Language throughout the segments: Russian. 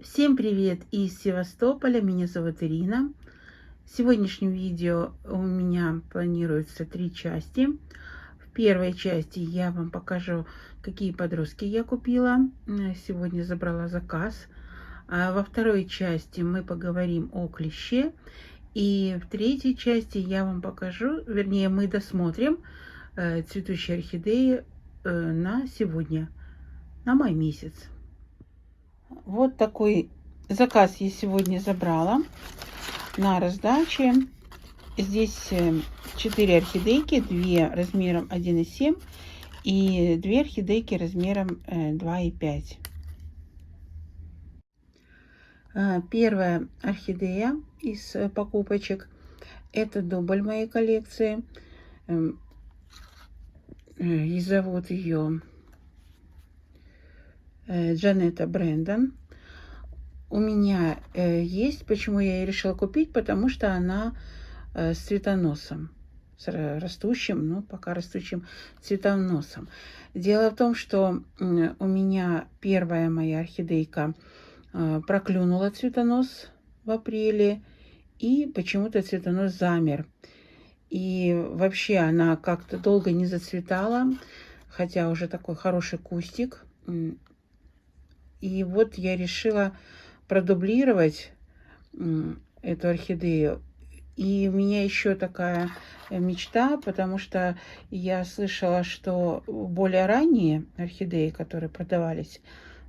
Всем привет из Севастополя, меня зовут Ирина. В сегодняшнем видео у меня планируется 3 части. В первой части я вам покажу, какие подростки я купила. Сегодня забрала заказ. А во второй части мы поговорим о клеще. И в третьей части я вам покажу, вернее, мы досмотрим цветущие орхидеи на сегодня, на май месяц. Вот такой заказ я сегодня забрала на раздаче. Здесь 4 орхидейки, 2 размером 1,7 и 2 орхидейки размером 2,5. Первая орхидея из покупочек — это дубль моей коллекции. И зовут ее Джанетта Брэндон. У меня есть, почему я ее решила купить, потому что она с цветоносом, с растущим, ну, пока растущим цветоносом. Дело в том, что у меня первая моя орхидейка проклюнула цветонос в апреле, и почему-то цветонос замер. И вообще она как-то долго не зацветала, хотя уже такой хороший кустик. И вот я решила продублировать эту орхидею. И у меня еще такая мечта, потому что я слышала, что более ранние орхидеи, которые продавались,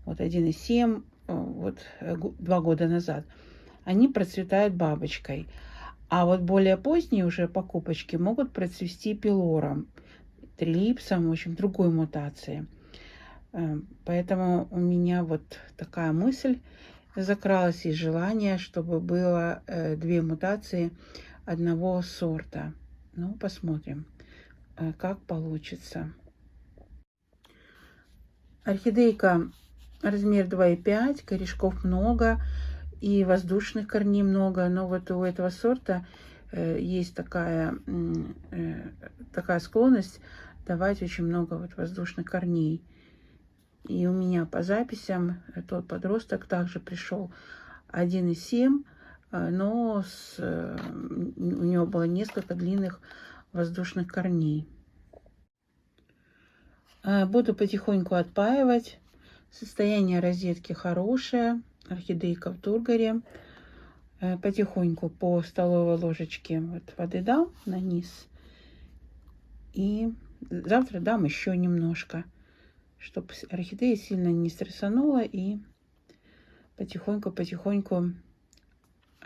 вот 1,7, вот 2 года назад, они процветают бабочкой. А вот более поздние уже покупочки могут процвести пилором, трилипсом, в общем, другой мутацией. Поэтому у меня вот такая мысль закралось и желание, чтобы было 2 мутации одного сорта. Ну, посмотрим, как получится. Орхидейка размер 2,5, корешков много и воздушных корней много. Но вот у этого сорта есть такая склонность давать очень много вот воздушных корней. И у меня по записям тот подросток также пришел 1,7, но у него было несколько длинных воздушных корней. Буду потихоньку отпаивать. Состояние розетки хорошее. Орхидейка в тургоре. Потихоньку по столовой ложечке вот воды дам на низ. И завтра дам еще немножко, чтобы орхидея сильно не стрессанула и потихоньку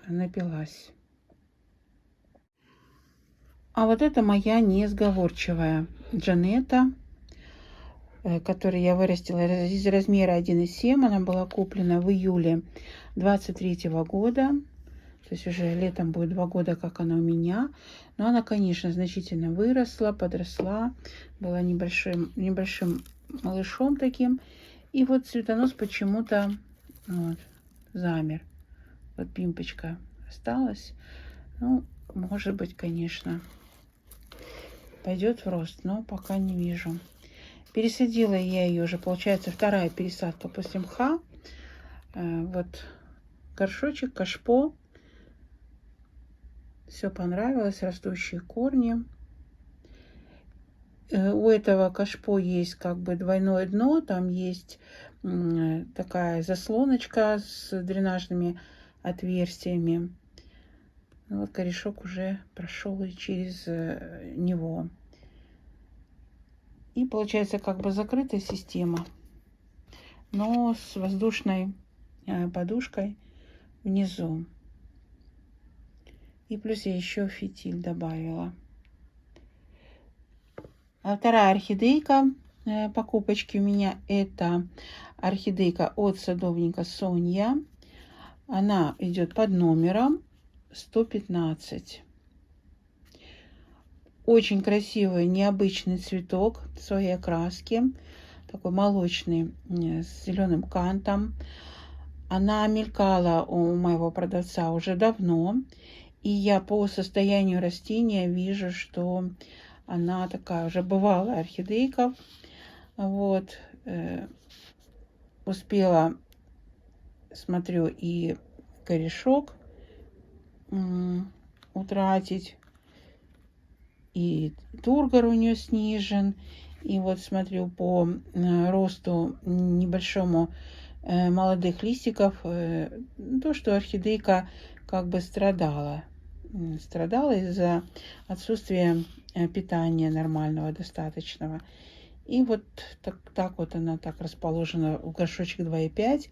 напилась. А вот это моя несговорчивая Джанетта, которую я вырастила из размера 1,7. Она была куплена в июле 23 года. То есть уже летом будет 2 года, как она у меня. Но она, конечно, значительно выросла, подросла. Была небольшим малышом таким. И вот цветонос почему-то вот, замер. Вот пимпочка осталась. Ну, может быть, конечно, пойдет в рост, но пока не вижу. Пересадила я ее уже, получается, вторая пересадка после мха. Вот горшочек, кашпо. Все понравилось, растущие корни. У этого кашпо есть как бы двойное дно, там есть такая заслоночка с дренажными отверстиями. Ну, вот корешок уже прошел и через него. И получается как бы закрытая система, но с воздушной подушкой внизу. И плюс я еще фитиль добавила. А вторая орхидейка покупочки у меня — это орхидейка от садовника Соня. Она идет под номером 115. Очень красивый, необычный цветок своей окраски. Такой молочный, с зеленым кантом. Она мелькала у моего продавца уже давно. И я по состоянию растения вижу, что она такая уже бывалая орхидейка. Вот. Успела смотрю и корешок утратить, и тургор у нее снижен. И вот смотрю по росту небольшому молодых листиков, то, что орхидейка как бы страдала из-за отсутствия питания нормального, достаточного. И вот так вот она так расположена в горшочек 2,5,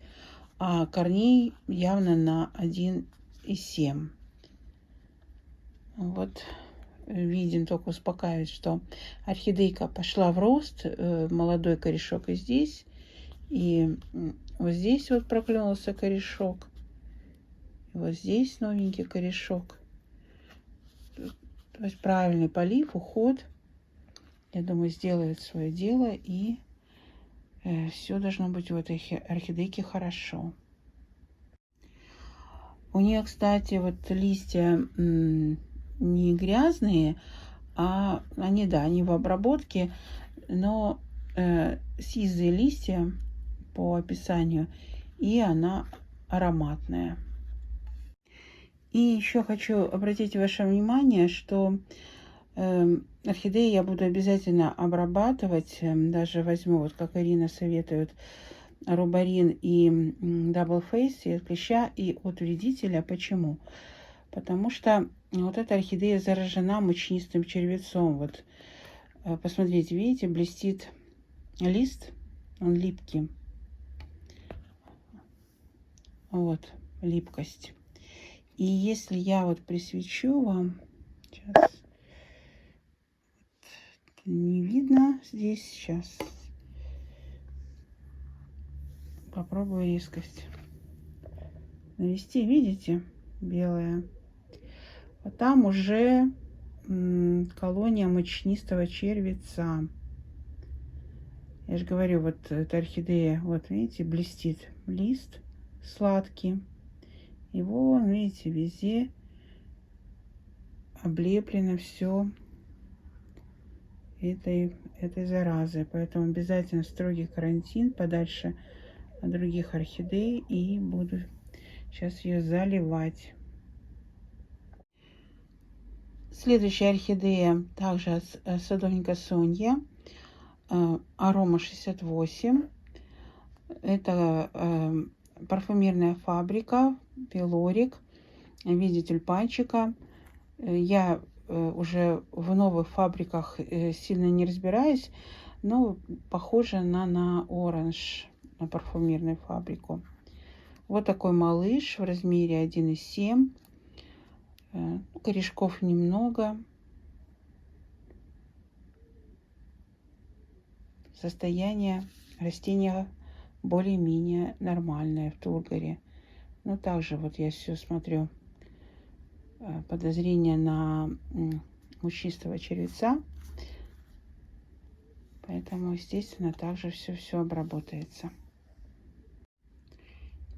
а корней явно на 1,7. Вот видим, только успокаивает, что орхидейка пошла в рост, молодой корешок и здесь, и вот здесь вот проклюнулся корешок, и вот здесь новенький корешок. То есть правильный полив, уход, я думаю, сделает свое дело, и все должно быть у этой орхидейки хорошо. У нее, кстати, вот листья не грязные, а они, да, они в обработке, но сизые листья по описанию, и она ароматная. И еще хочу обратить ваше внимание, что орхидеи я буду обязательно обрабатывать. Даже возьму, вот как Ирина советует, рубарин и Double Face, и от клеща, и от вредителя. Почему? Потому что вот эта орхидея заражена мучнистым червецом. Вот посмотрите, видите, блестит лист, он липкий. Вот, липкость. И если я вот присвечу вам, сейчас, не видно здесь, сейчас попробую резкость навести, видите, белая. Вот там уже колония мучнистого червеца. Я же говорю, вот эта орхидея, вот видите, блестит лист сладкий. И вон, видите, везде облеплено все этой заразой. Поэтому обязательно строгий карантин подальше от других орхидей. И буду сейчас ее заливать. Следующая орхидея также от садовника Сонья. Арома 68. Это парфюмерная фабрика, пилорик в виде тюльпанчика. Я уже в новых фабриках сильно не разбираюсь, но похоже на оранж, на парфюмерную фабрику. Вот такой малыш в размере 1,7. Корешков немного. Состояние растения более-менее нормальное в тургоре. Но также вот я все смотрю, подозрение на мучнистого червеца. Поэтому, естественно, также все обработается.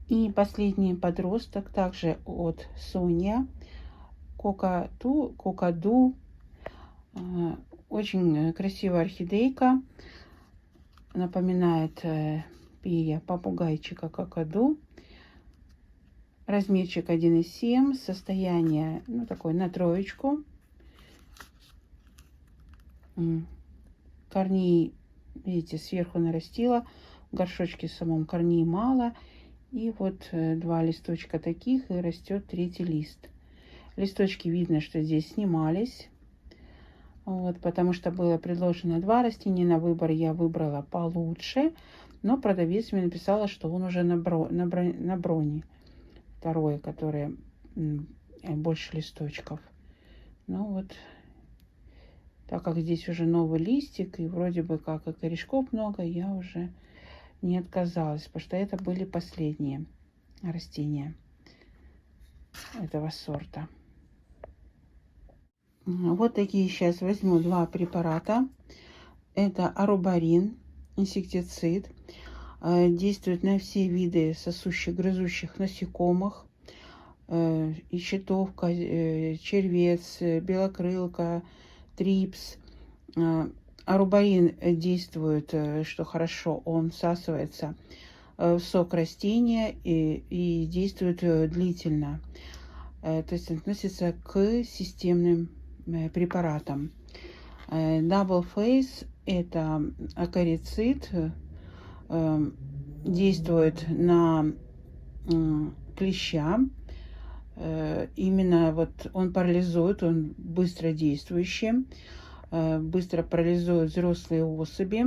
И последний подросток также от Соня. Кокаду. Очень красивая орхидейка. Напоминает пия попугайчика Кокаду. Размерчик 1,7. Состояние, ну, такой на троечку. Корней, видите, сверху нарастила. В горшочке самом корней мало. И вот 2 листочка таких, и растет 3-й лист. Листочки видно, что здесь снимались. Вот, потому что было предложено 2 растения на выбор. Я выбрала получше. Но продавец мне написала, что он уже на броне. Второе, которое больше листочков. Ну вот, так как здесь уже новый листик, и вроде бы как и корешков много, я уже не отказалась, потому что это были последние растения этого сорта. Вот такие сейчас возьму 2 препарата. Это арубарин, инсектицид. Действует на все виды сосущих, грызущих насекомых. И щитовка, червец, белокрылка, трипс. Арубарин действует, что хорошо, он всасывается в сок растения и действует длительно. То есть относится к системным препаратам. Double Face – это акарицид, действует на клеща. Именно вот он парализует, он быстро действующий, быстро парализует взрослые особи.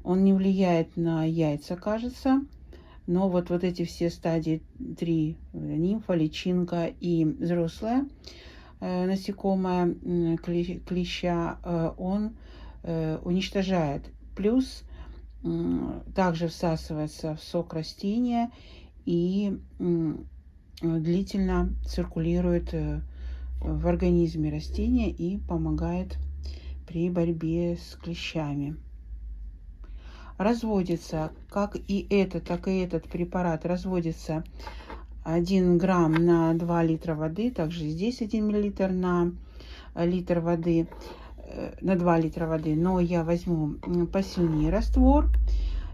Он не влияет на яйца, кажется, но вот эти все стадии 3, нимфа, личинка и взрослая насекомое, клеща, он уничтожает. Плюс также всасывается в сок растения и длительно циркулирует в организме растения и помогает при борьбе с клещами. Разводится, как и этот препарат, разводится 1 грамм на 2 литра воды. Также здесь 1 миллилитр на литр воды, на 2 литра воды. Но я возьму посильнее раствор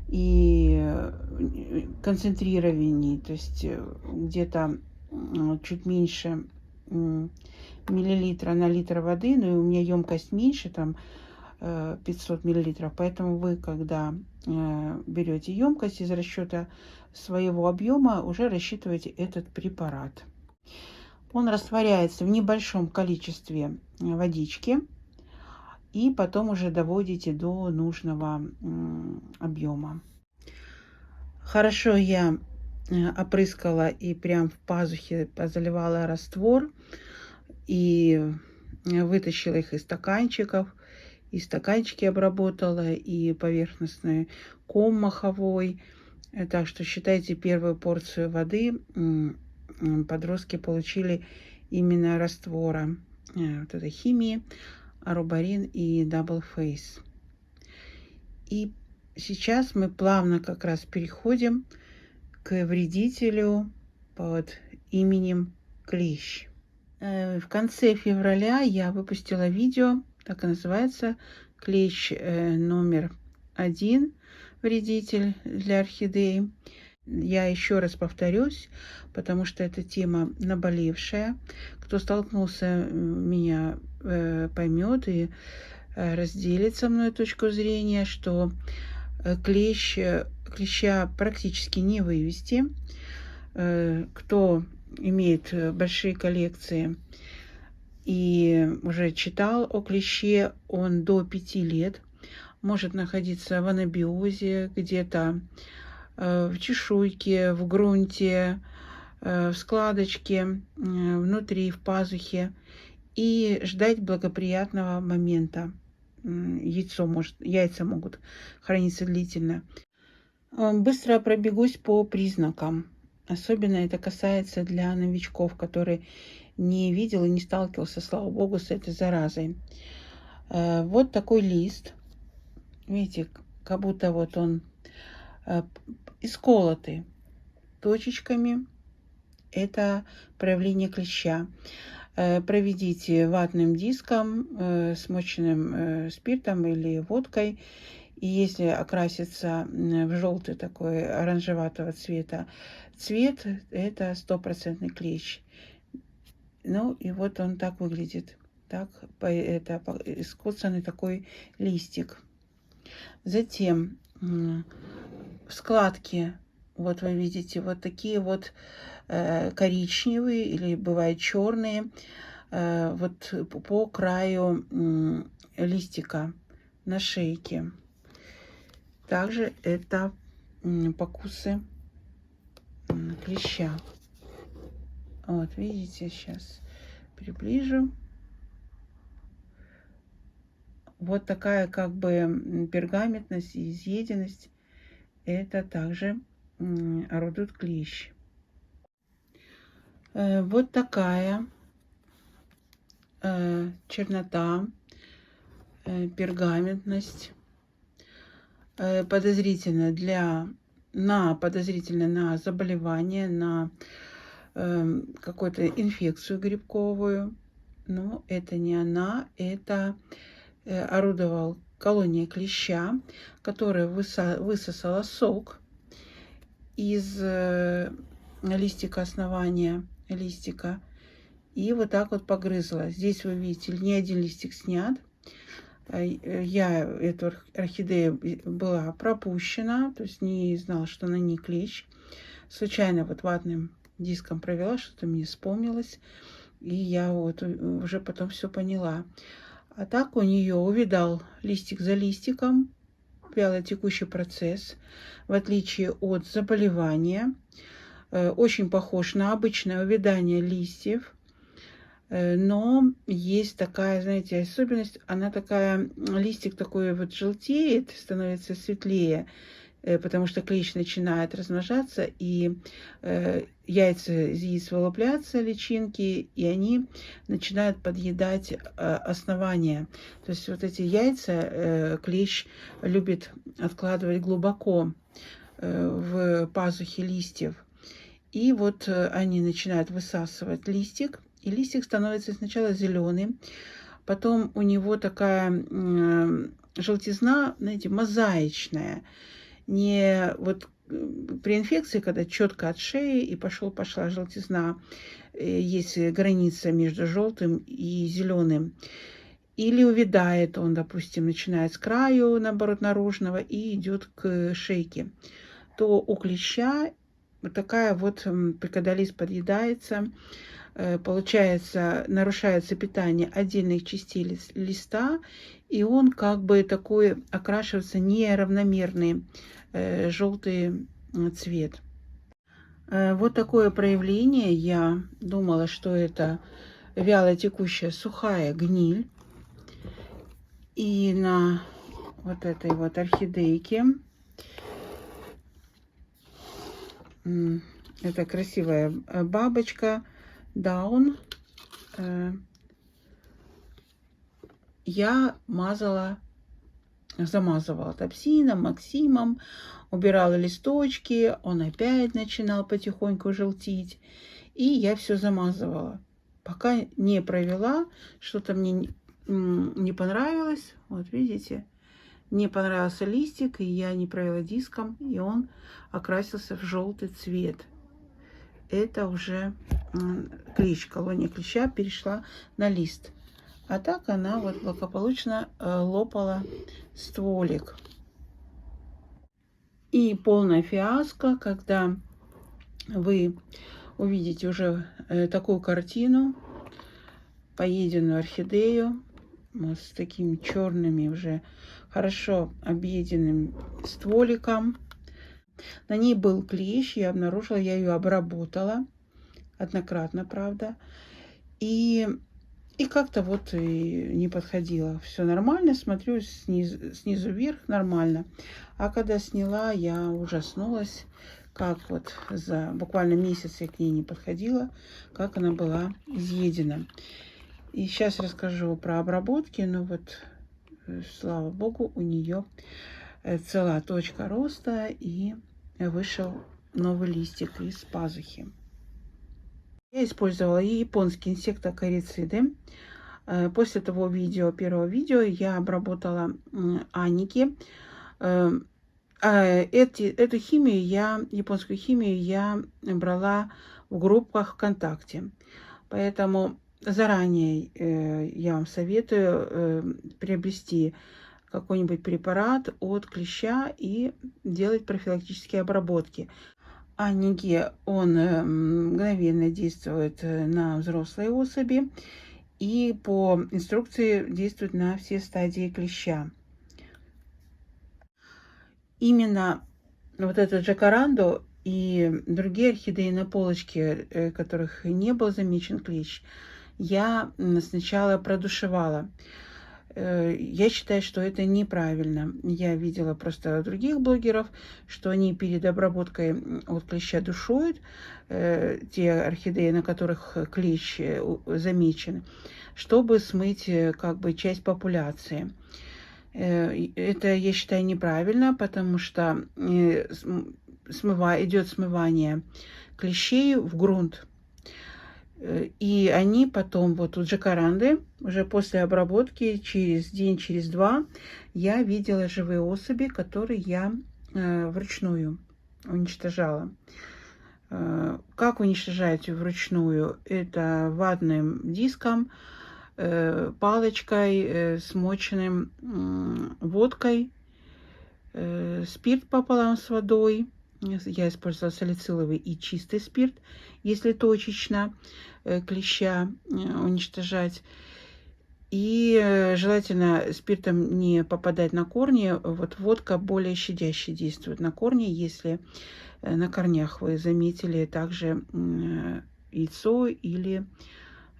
и концентрированней, то есть где-то чуть меньше миллилитра на литр воды, но у меня емкость меньше, там 500 миллилитров, поэтому вы, когда берете емкость из расчета своего объема, уже рассчитываете этот препарат. Он растворяется в небольшом количестве водички и потом уже доводите до нужного объема. Хорошо я опрыскала и прям в пазухе заливала раствор и вытащила их из стаканчиков. И стаканчики обработала, и поверхностный ком маховой. Так что считайте, первую порцию воды подростки получили именно раствора вот этой химии, арубарин и Double Face. И сейчас мы плавно как раз переходим к вредителю под именем клещ. В конце февраля я выпустила видео, так и называется, клещ номер 1, вредитель для орхидей. Я еще раз повторюсь, потому что эта тема наболевшая. Кто столкнулся, меня поймет и разделит со мной точку зрения, что клеща практически не вывести. Кто имеет большие коллекции и уже читал о клеще, он до 5 лет может находиться в анабиозе, где-то в чешуйке, в грунте, в складочке, внутри, в пазухе, и ждать благоприятного момента. Яйца могут храниться длительно. Быстро пробегусь по признакам. Особенно это касается для новичков, которые не видел и не сталкивался, слава богу, с этой заразой. Вот такой лист. Видите, как будто вот он исколотый точечками. Это проявление клеща. Проведите ватным диском, смоченным спиртом или водкой. И если окрасится в желтый такой оранжеватого цвета цвет, это 100% клещ. Ну и вот он так выглядит. Так, это искоцанный такой листик. Затем складки, вот вы видите, вот такие вот коричневые или бывают черные, вот по краю листика на шейке. Также это покусы клеща. Вот, видите, сейчас приближу. Вот такая как бы пергаментность и изъеденность. Это также орудует клещ. Вот такая чернота, пергаментность. Подозрительно на заболевание, на какую-то инфекцию грибковую. Но это не она, это орудовал колония клеща, которая высосала сок из листика, основания листика. И вот так вот погрызла. Здесь вы видите, ни один листик снят. Я эту орхидею была пропущена, то есть не знала, что на ней клещ. Случайно вот ватным диском провела, что-то мне вспомнилось. И я вот уже потом все поняла. А так у нее увидал листик за листиком, вялотекущий процесс, в отличие от заболевания. Очень похож на обычное увядание листьев. Но есть такая, знаете, особенность. Она такая, листик такой вот желтеет, становится светлее, потому что клещ начинает размножаться, и яйца из яиц вылупляются, личинки, и они начинают подъедать основание. То есть вот эти яйца клещ любит откладывать глубоко в пазухи листьев. И вот они начинают высасывать листик, и листик становится сначала зеленый, потом у него такая желтизна, знаете, мозаичная. Не вот при инфекции, когда четко от шеи и пошла желтизна, есть граница между желтым и зеленым. Или увядает он, допустим, начинает с краю, наоборот, наружного и идет к шейке. То у клеща вот такая вот, когда лист подъедается, получается, нарушается питание отдельных частей листа, и он как бы такой окрашивается неравномерный желтый цвет. Вот такое проявление. Я думала, что это вяло текущая сухая гниль. И на вот этой вот орхидейке это красивая бабочка Даун. Я замазывала топсином, максимом, убирала листочки, он опять начинал потихоньку желтить, и я все замазывала, пока не провела, что-то мне не понравилось, вот видите, не понравился листик, и я не провела диском, и он окрасился в желтый цвет. Это уже клещ, колония клеща перешла на лист. А так она вот благополучно лопала стволик. И полная фиаско, когда вы увидите уже такую картину, поеденную орхидею вот с такими черными уже хорошо объеденным стволиком. На ней был клещ, я обнаружила, я ее обработала однократно, правда. И как-то вот и не подходило. Все нормально, смотрю снизу вверх нормально. А когда сняла, я ужаснулась, как вот за буквально месяц я к ней не подходила, как она была изъедена. И сейчас расскажу про обработки. Но вот, слава богу, у нее цела точка роста и вышел новый листик из пазухи. Я использовала и японские инсектокорициды. После того первого видео, я обработала аники. Эту химию, японскую химию, я брала в группах ВКонтакте. Поэтому заранее я вам советую приобрести какой-нибудь препарат от клеща и делать профилактические обработки. Аники, он мгновенно действует на взрослые особи и по инструкции действует на все стадии клеща. Именно вот этот джакаранду и другие орхидеи на полочке, которых не был замечен клещ, я сначала продушевала. Я считаю, что это неправильно. Я видела просто других блогеров, что они перед обработкой от клеща душуют те орхидеи, на которых клещ замечен, чтобы смыть как бы часть популяции. Это, я считаю, неправильно, потому что идет смывание клещей в грунт. И они потом, вот у джакаранды, уже после обработки, через день, через два, я видела живые особи, которые я вручную уничтожала. Как уничтожать вручную? Это ватным диском, палочкой, смоченным водкой, спирт пополам с водой. Я использовала салициловый и чистый спирт, если точечно клеща уничтожать. И желательно спиртом не попадать на корни. Вот водка более щадяще действует на корни, если на корнях вы заметили также яйцо или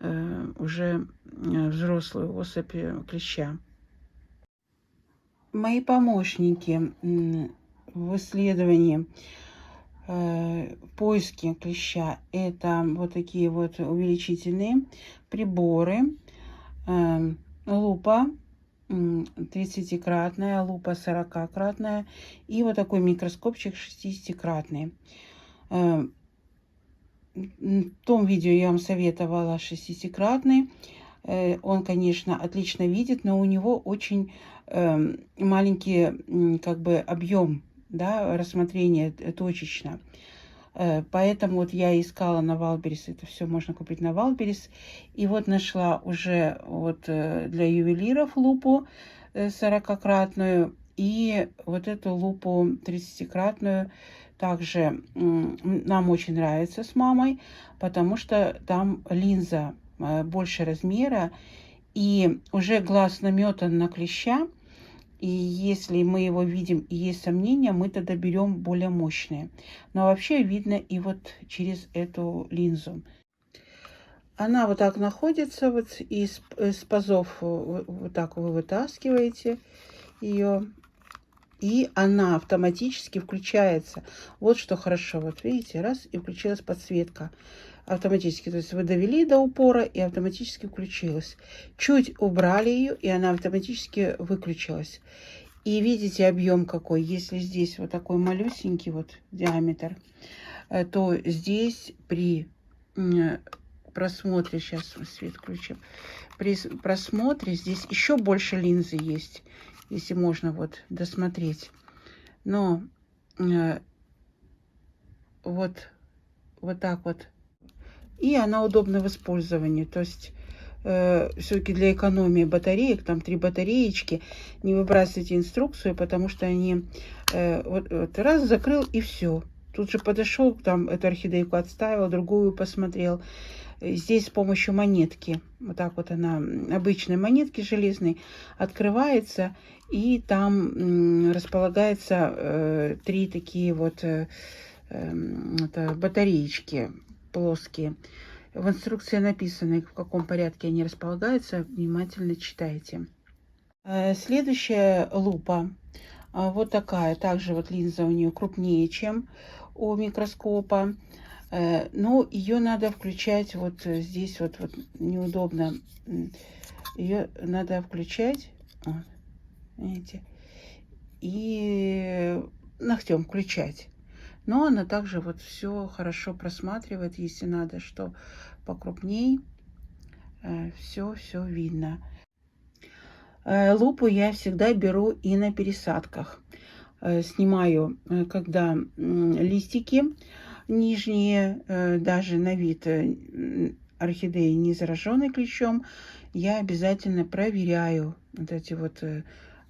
уже взрослую особь клеща. Мои помощники в исследовании, в поиске клеща, это вот такие вот увеличительные приборы. Лупа 30-кратная, лупа 40-кратная и вот такой микроскопчик 60-кратный. В том видео я вам советовала 60-кратный. Он, конечно, отлично видит, но у него очень маленький как бы объем, да, рассмотрения точечно. Поэтому вот я искала на Валберес, это все можно купить на Валберес. И вот нашла уже вот для ювелиров лупу 40-кратную и вот эту лупу 30-кратную. Также нам очень нравится с мамой, потому что там линза больше размера и уже глаз наметан на клеща. И если мы его видим и есть сомнения, мы тогда берем более мощные. Но вообще видно и вот через эту линзу. Она вот так находится, вот из пазов вот так вы вытаскиваете ее. И она автоматически включается. Вот что хорошо. Вот видите, раз, и включилась подсветка автоматически. То есть вы довели до упора, и автоматически включилась. Чуть убрали ее, и она автоматически выключилась. И видите объем какой. Если здесь вот такой малюсенький вот диаметр, то здесь при просмотре, сейчас свет включим, при просмотре здесь еще больше линзы есть, если можно вот досмотреть. Но вот так вот. И она удобна в использовании. То есть все-таки для экономии батареек, там 3 батареечки, не выбрасывайте инструкцию, потому что они вот раз закрыл и все. Тут же подошел, там эту орхидейку отставил, другую посмотрел. Здесь с помощью монетки, вот так вот она, обычной монетки железной, открывается, и там располагается 3 такие вот батареечки плоские. В инструкции написано, в каком порядке они располагаются. Внимательно читайте. Следующая лупа. Вот такая. Также вот линза у нее крупнее, чем у микроскопа. Но ее надо включать вот здесь. Вот неудобно. Ее надо включать. Вот, видите. И ногтем включать. Но она также вот все хорошо просматривает, если надо, что покрупней. Все видно. Лупу я всегда беру и на пересадках. Снимаю, когда листики нижние, даже на вид орхидеи не зараженной клещом, я обязательно проверяю вот эти вот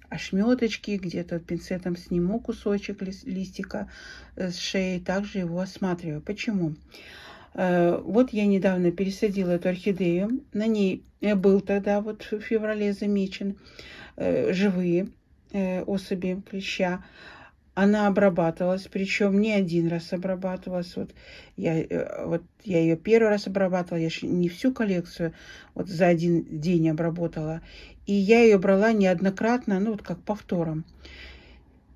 ошметочки, где-то пинцетом сниму кусочек листика с шеи, также его осматриваю. Почему? Вот я недавно пересадила эту орхидею, на ней был тогда вот в феврале замечен живые особи клеща. Она обрабатывалась, причем не один раз обрабатывалась. Вот я ее первый раз обрабатывала, я не всю коллекцию, вот за один день обработала. И я ее брала неоднократно, ну вот как повтором.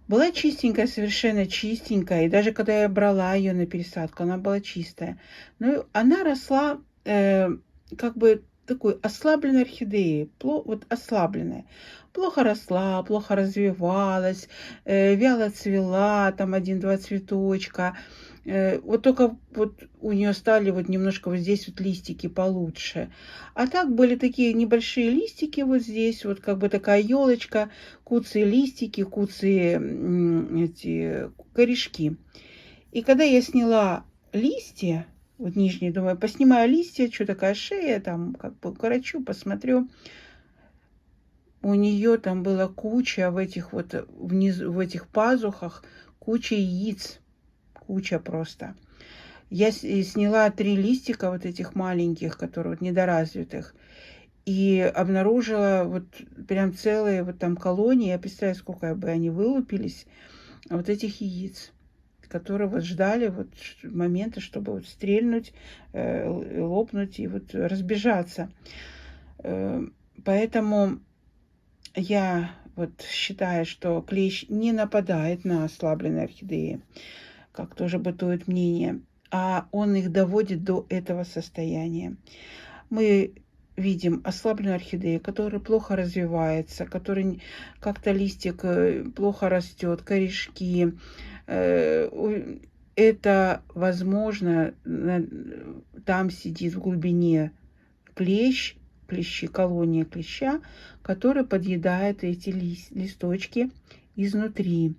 Была чистенькая, совершенно чистенькая. И даже когда я брала ее на пересадку, она была чистая. Но она росла как бы такой ослабленной орхидеей, вот ослабленная. Плохо росла, плохо развивалась, вяло цвела, там 1-2 цветочка. Вот только вот у нее стали вот немножко вот здесь вот листики получше. А так были такие небольшие листики вот здесь, вот как бы такая елочка, куцые листики, куцые эти корешки. И когда я сняла листья, вот нижние, думаю, поснимаю листья, что такая шея, там как бы укорочу, посмотрю. У нее там была куча в этих вот внизу, в этих пазухах, куча яиц, куча просто. Я сняла 3 листика вот этих маленьких, которые вот недоразвитых, и обнаружила вот прям целые вот там колонии. Я представляю, сколько бы они вылупились, вот этих яиц, которые вот ждали вот момента, чтобы вот стрельнуть, лопнуть и вот разбежаться. Поэтому я вот считаю, что клещ не нападает на ослабленные орхидеи, как тоже бытует мнение, а он их доводит до этого состояния. Мы видим ослабленную орхидею, которая плохо развивается, который как-то листик плохо растет, корешки. Это, возможно, там сидит в глубине клещ, колония клеща, который подъедает эти листочки изнутри.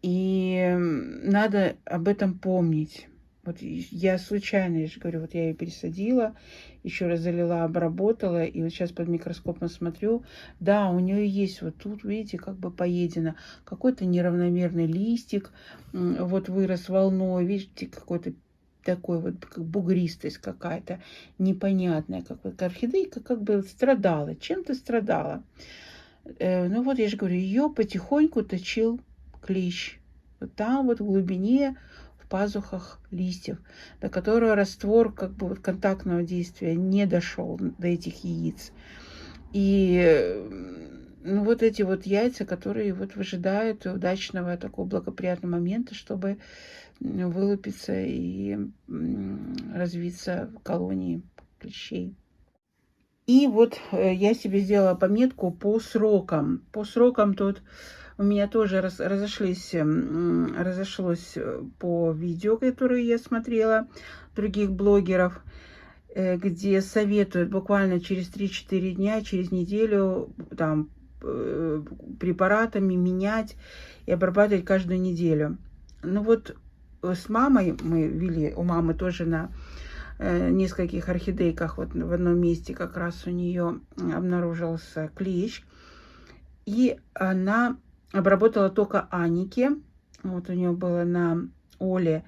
И надо об этом помнить. Вот я случайно, я же говорю, вот я ее пересадила, еще раз залила, обработала, и вот сейчас под микроскопом смотрю, да, у нее есть вот тут, видите, как бы поедено, какой-то неравномерный листик, вот вырос волной, видите, какой-то такой вот как бугристость какая-то непонятная, как вот орхидейка как бы страдала, чем-то страдала. Ну вот я же говорю, ее потихоньку точил клещ. Вот там вот в глубине, в пазухах листьев, до которого раствор как бы вот контактного действия не дошел до этих яиц. И ну, вот эти вот яйца, которые вот выжидают удачного такого благоприятного момента, чтобы вылупиться и развиться в колонии клещей. И вот я себе сделала пометку по срокам. По срокам тут у меня тоже разошлось по видео, которые я смотрела других блогеров, где советуют буквально через 3-4 дня, через неделю там препаратами менять и обрабатывать каждую неделю. Ну вот с мамой мы вели, у мамы тоже на нескольких орхидейках, вот в одном месте как раз у нее обнаружился клещ. И она обработала только аники. Вот у нее было на Оле.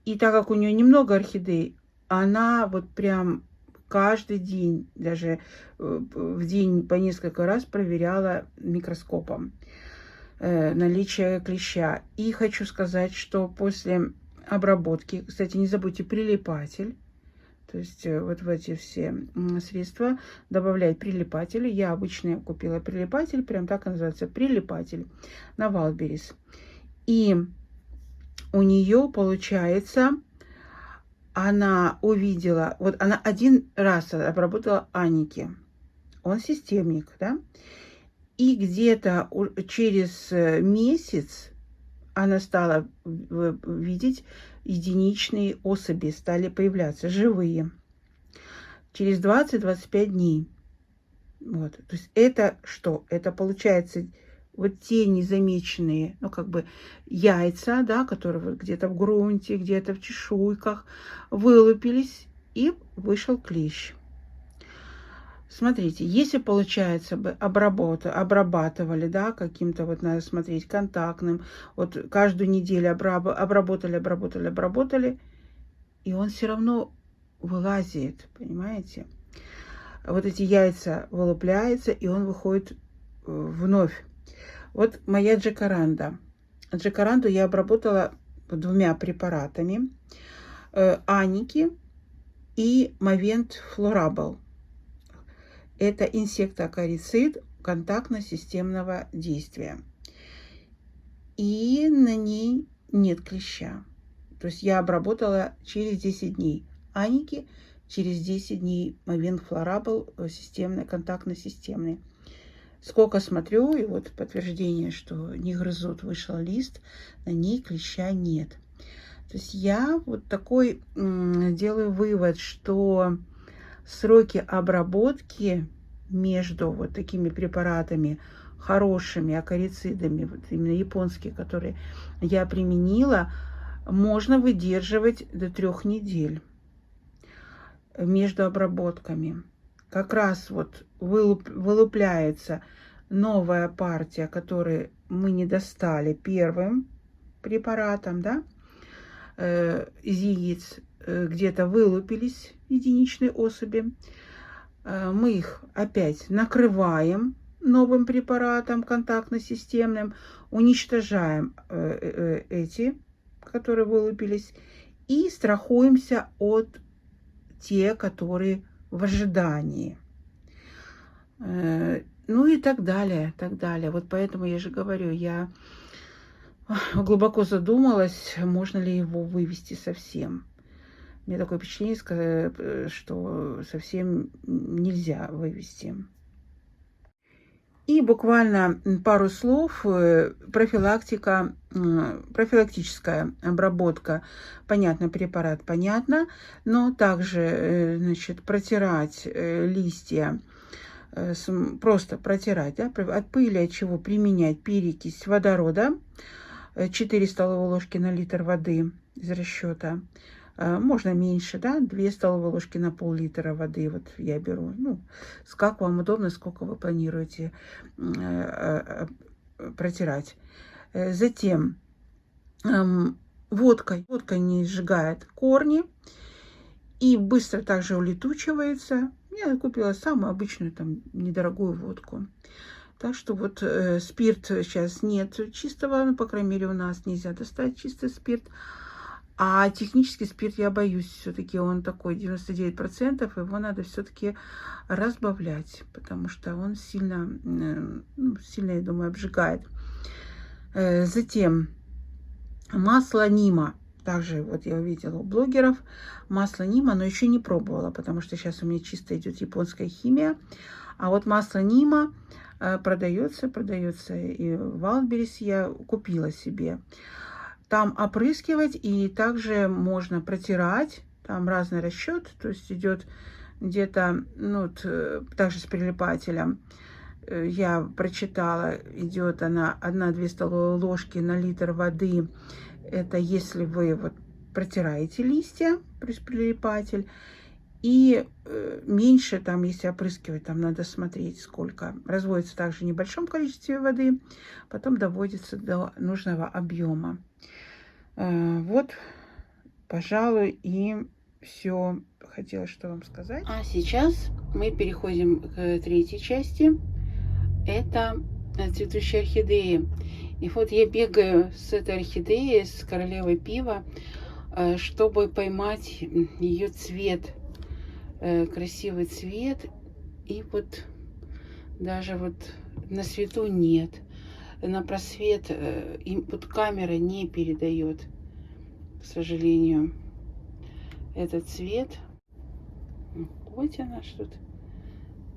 И так как у нее немного орхидей, она вот прям каждый день, даже в день по несколько раз проверяла микроскопом наличие клеща. И хочу сказать, что после обработки, кстати, не забудьте прилипатель. То есть вот в эти все средства добавлять прилипатели. Я обычно купила прилипатель, прям так и называется, прилипатель на Валберис. И у нее, получается, она увидела, вот она один раз обработала аники. Он системник, да? И где-то через месяц она стала видеть единичные особи, стали появляться живые. Через 20-25 дней. Вот. То есть это что? Это получается вот те незамеченные, ну как бы яйца, да, которые вот где-то в грунте, где-то в чешуйках вылупились, и вышел клещ. Смотрите, если, получается, бы обрабатывали, да, каким-то, вот надо смотреть, контактным, вот каждую неделю обработали, и он все равно вылазит, понимаете? Вот эти яйца вылупляются, и он выходит вновь. Вот моя джакаранда. Джакаранду я обработала 2 препаратами. Аники и Movent Florable. Это инсектоакарицид контактно-системного действия. И на ней нет клеща. То есть я обработала через 10 дней аники, через 10 дней Movent Florable системный, контактно-системный. Сколько смотрю, и вот подтверждение, что не грызут, вышел лист, на ней клеща нет. То есть я вот такой делаю вывод, что сроки обработки между вот такими препаратами, хорошими акарицидами, вот именно японские, которые я применила, можно выдерживать до 3 недель между обработками. Как раз вот вылупляется новая партия, которую мы не достали первым препаратом, да, из яиц где-то вылупились единичные особи. Мы их опять накрываем новым препаратом контактно-системным, уничтожаем эти, которые вылупились, и страхуемся от те, которые в ожидании. Ну и так далее, так далее. Вот поэтому я же говорю, я глубоко задумалась, можно ли его вывести совсем. У меня такое впечатление, что совсем нельзя вывести. И буквально пару слов. Профилактическая обработка. Понятно, препарат понятно, но также, значит, протирать листья, просто протирать, да, от пыли, от чего применять перекись водорода, 4 столовые ложки на литр воды из расчета. Можно меньше, да, 2 столовые ложки на пол-литра воды. Вот я беру, ну, как вам удобно, сколько вы планируете протирать. Затем водка не сжигает корни и быстро также улетучивается. Я купила самую обычную, там, недорогую водку. Так что вот спирт сейчас нет чистого, ну, по крайней мере, у нас нельзя достать чистый спирт. А технический спирт я боюсь, все-таки он такой 99%, его надо все-таки разбавлять, потому что он сильно, я думаю, обжигает. Затем масло Нима. Также вот я увидела у блогеров масло Нима, но еще не пробовала, потому что сейчас у меня чисто идет японская химия. А вот масло Нима продается, и в Wildberries я купила себе. Там опрыскивать, и также можно протирать. Там разный расчет, то есть идет где-то, ну, также с прилипателем. Я прочитала, идет она 1-2 столовые ложки на литр воды. Это если вы вот протираете листья, плюс прилипатель. И меньше, там, если опрыскивать, там надо смотреть, сколько. Разводится также в небольшом количестве воды, потом доводится до нужного объема. Вот, пожалуй, и все хотела что вам сказать. А сейчас мы переходим к третьей части. Это цветущие орхидеи. И вот я бегаю с этой орхидеей, с королевой пива, чтобы поймать ее цвет. Красивый цвет. И вот даже вот на свету нет. На просвет им вот камера не передает, к сожалению, этот цвет. Вот она что-то.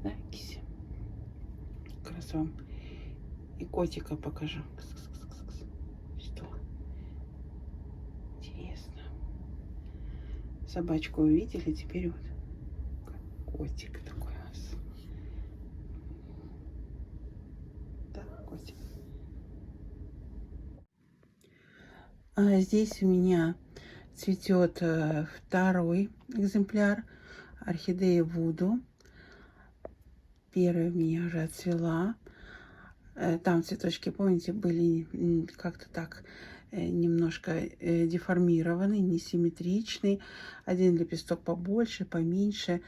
Да, кися. Как раз вам и котика покажу. Что? Интересно. Собачку увидели, теперь вот котик такой у нас. Да, котик. Здесь у меня цветет второй экземпляр орхидеи Вуду. Первая у меня уже отцвела. Там цветочки, помните, были как-то так немножко деформированы, несимметричны. Один лепесток побольше, поменьше.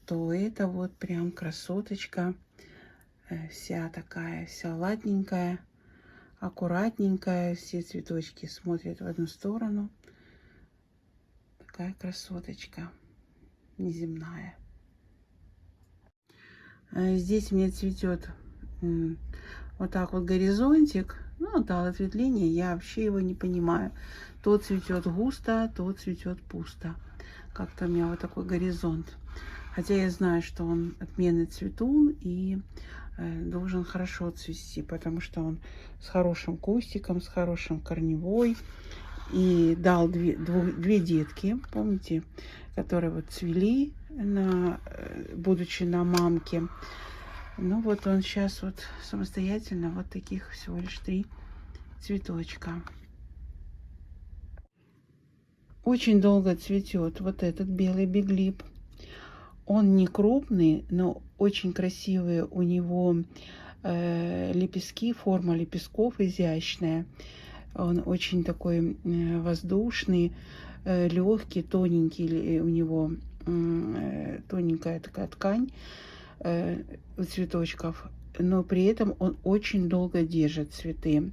То это вот прям красоточка. Вся такая, вся ладненькая, аккуратненькая. Все цветочки смотрят в одну сторону. Такая красоточка неземная. Здесь у меня цветет вот так вот горизонтик. Ну, да, ответвление, я вообще его не понимаю. То цветет густо, то цветет пусто. Как-то у меня вот такой горизонт. Хотя я знаю, что он отменный цветун и должен хорошо цвести, потому что он с хорошим кустиком, с хорошим корневой. И дал две детки, помните, которые вот цвели, будучи на мамке. Ну вот он сейчас вот самостоятельно, вот таких всего лишь 3 цветочка. очень долго цветет вот этот белый биглип. Он не крупный, но очень красивые у него лепестки, форма лепестков изящная. Он очень такой воздушный, легкий, тоненький, у него тоненькая такая ткань у цветочков, но при этом он очень долго держит цветы,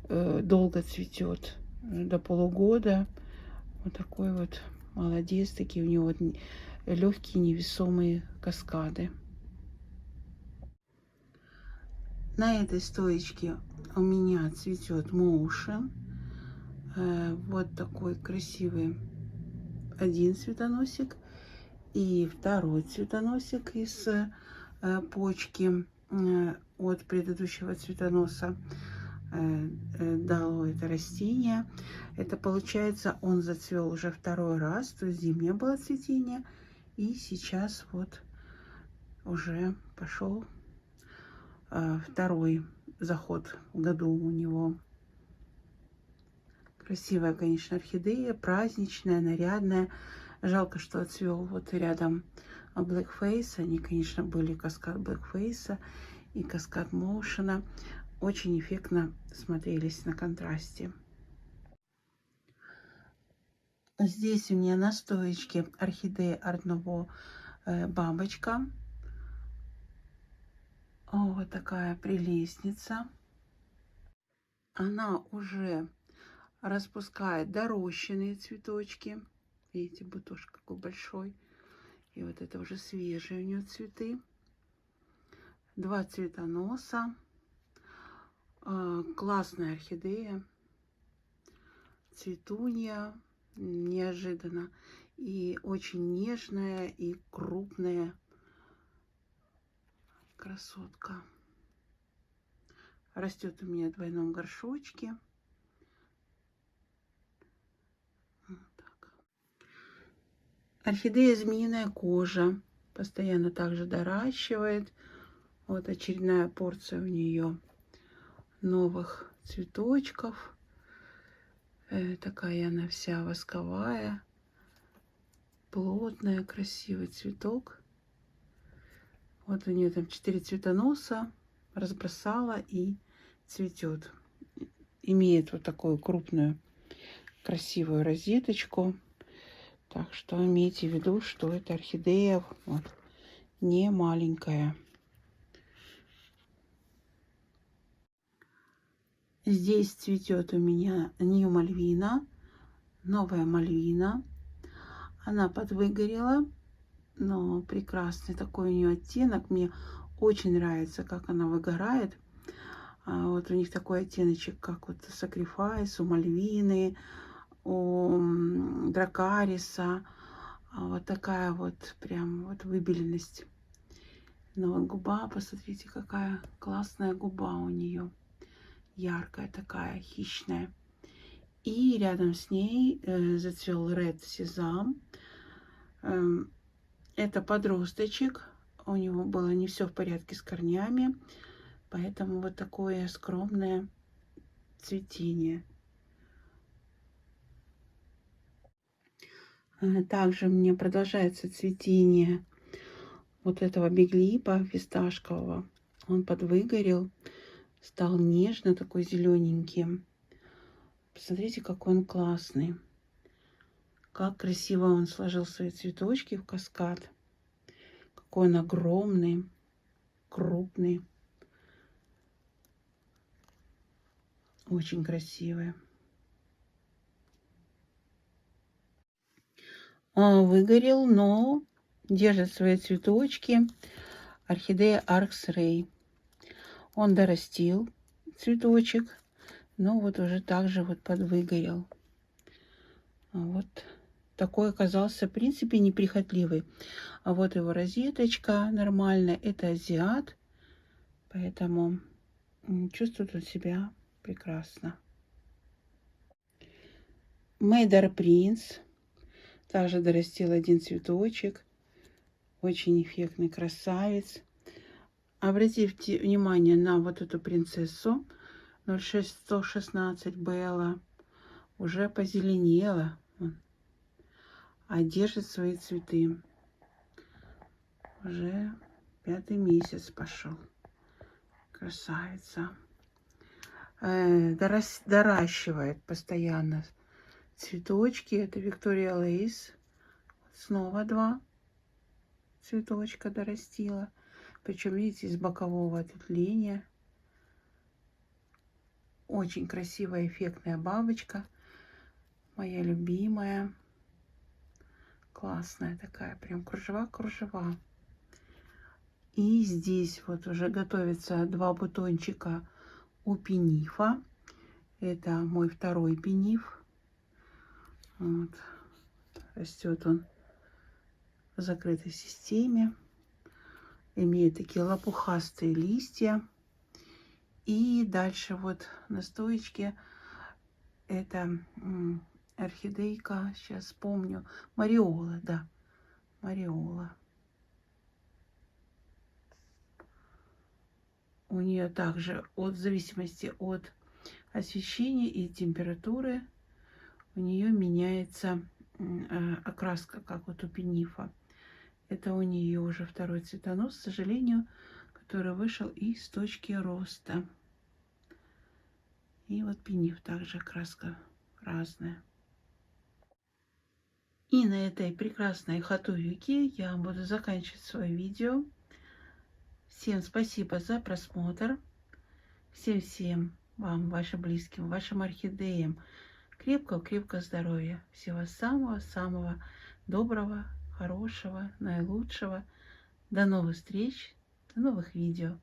долго цветет, до полугода. Вот такой вот молодец, такие у него легкие невесомые каскады. На этой стоечке у меня цветет Motion. Вот такой красивый один цветоносик. И второй цветоносик из почки от предыдущего цветоноса дало это растение. Это получается, он зацвел уже второй раз, то есть зимнее было цветение. И сейчас вот уже пошел второй заход в году у него. Красивая, конечно, орхидея, праздничная, нарядная. Жалко, что отцвел вот рядом Black Face. Они, конечно, были каскад Black Face и каскад Motion. Очень эффектно смотрелись на контрасте. Здесь у меня на стоечке орхидея Art Nouveau бабочка. Вот такая прелестница. Она уже распускает дорощенные цветочки. Видите, бутошек какой большой. И вот это уже свежие у нее цветы. Два цветоноса. Классная орхидея. Цветунья. Неожиданно. И очень нежная и крупная. Красотка. Растет у меня в двойном горшочке. Вот так. Орхидея змеиная кожа. Постоянно также доращивает. Вот очередная порция у нее новых цветочков. Такая она вся восковая. Плотная, красивый цветок. Вот у нее там 4 цветоноса. Разбросала и цветет. Имеет вот такую крупную красивую розеточку. Так что имейте в виду, что эта орхидея вот, не маленькая. Здесь цветет у меня New Malvina, новая Мальвина. Она подвыгорела, но прекрасный такой у нее оттенок. Мне очень нравится, как она выгорает. Вот у них такой оттеночек, как вот Sacrifice, у Мальвины, у Дракариса. Вот такая вот прям вот выбеленность. Но вот губа, посмотрите, какая классная губа у нее. Яркая такая, хищная. И рядом с ней зацвел Red Sesame. Это подросточек. У него было не все в порядке с корнями. Поэтому вот такое скромное цветение. Также у меня продолжается цветение вот этого биглипа фисташкового. Он подвыгорел. Стал нежно такой зелененьким. Посмотрите, какой он классный. Как красиво он сложил свои цветочки в каскад. Какой он огромный, крупный. Очень красивый. Выгорел, но держит свои цветочки. Орхидея Arx Ray. Он дорастил цветочек, но вот уже также вот подвыгорел. Вот такой оказался, в принципе, неприхотливый. А вот его розеточка нормальная. Это азиат, поэтому чувствует он себя прекрасно. Мейдар Принц также дорастил один цветочек. Очень эффектный красавец. Обратите внимание на вот эту принцессу 06116 Белла. Уже позеленела. а держит свои цветы. Уже 5-й месяц пошел. Красавица. Доращивает постоянно цветочки. Это Виктория Лейс. Снова 2 цветочка дорастила. Причем, видите, из бокового ответвления. Очень красивая, эффектная бабочка. Моя любимая. Классная такая. Прям кружева-кружева. И здесь вот уже готовится 2 бутончика у пенифа. Это мой 2-й пениф. Вот. Растет он в закрытой системе. Имеет такие лопухастые листья. И дальше вот на стоечке это орхидейка, сейчас вспомню, Мариола, да, Мариола. У нее также в зависимости от освещения и температуры у нее меняется окраска, как вот у пенифа. Это у нее уже 2-й цветонос, к сожалению, который вышел из точки роста. И вот пениф также окраска разная. И на этой прекрасной хатуюке я буду заканчивать свое видео. Всем спасибо за просмотр. Всем вам, вашим близким, вашим орхидеям крепкого здоровья. Всего самого-самого доброго, хорошего, наилучшего. До новых встреч, до новых видео.